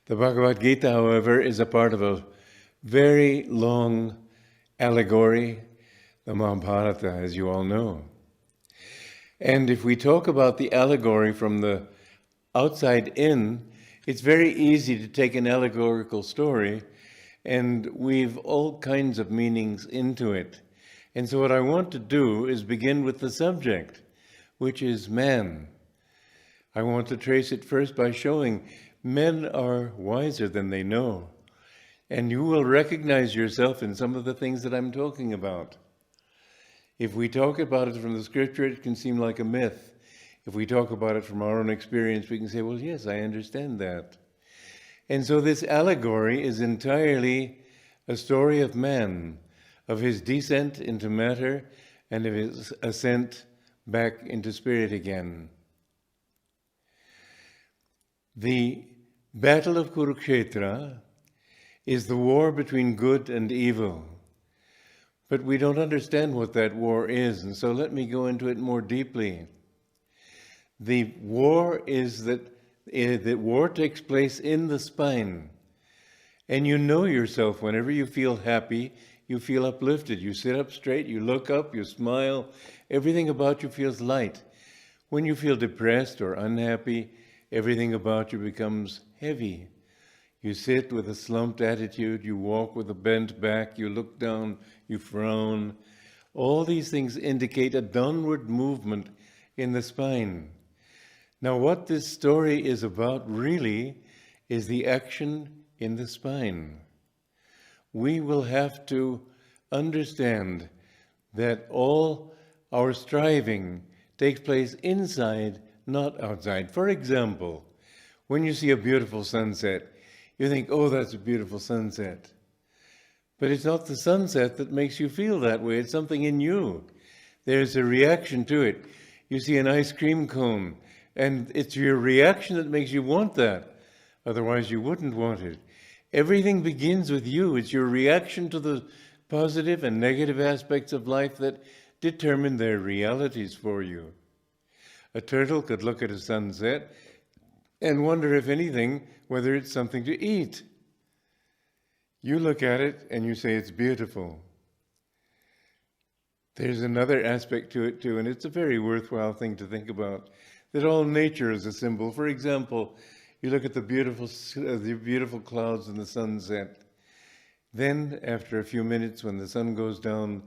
The Bhagavad Gita, however, is a part of a very long allegory, the Mahabharata, as you all know. And if we talk about the allegory from the outside in, it's very easy to take an allegorical story and weave all kinds of meanings into it. And so what I want to do is begin with the subject, which is man. I want to trace it first by showing men are wiser than they know. And you will recognize yourself in some of the things that I'm talking about. If we talk about it from the scripture, it can seem like a myth. If we talk about it from our own experience, we can say, well, yes, I understand that. And so this allegory is entirely a story of man, of his descent into matter and of his ascent back into spirit again. The Battle of Kurukshetra is the war between good and evil. But we don't understand what that war is, and so let me go into it more deeply. The war is that war takes place in the spine. And you know yourself whenever you feel happy, you feel uplifted. You sit up straight, you look up, you smile. Everything about you feels light. When you feel depressed or unhappy, everything about you becomes heavy. You sit with a slumped attitude, you walk with a bent back, you look down, you frown. All these things indicate a downward movement in the spine. Now, what this story is about really is the action in the spine. We will have to understand that all our striving takes place inside, not outside. For example, when you see a beautiful sunset, you think, oh, that's a beautiful sunset. But it's not the sunset that makes you feel that way. It's something in you. There's a reaction to it. You see an ice cream cone, and it's your reaction that makes you want that. Otherwise, you wouldn't want it. Everything begins with you. It's your reaction to the positive and negative aspects of life that determine their realities for you. A turtle could look at a sunset and wonder, if anything, whether it's something to eat. You look at it and you say it's beautiful. There's another aspect to it too, and it's a very worthwhile thing to think about, that all nature is a symbol. For example, you look at the beautiful clouds in the sunset. Then, after a few minutes, when the sun goes down,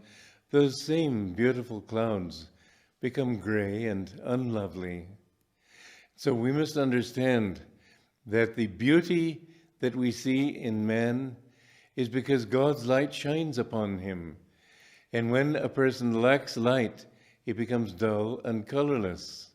those same beautiful clouds become gray and unlovely. So we must understand that the beauty that we see in man is because God's light shines upon him. And when a person lacks light, he becomes dull and colorless.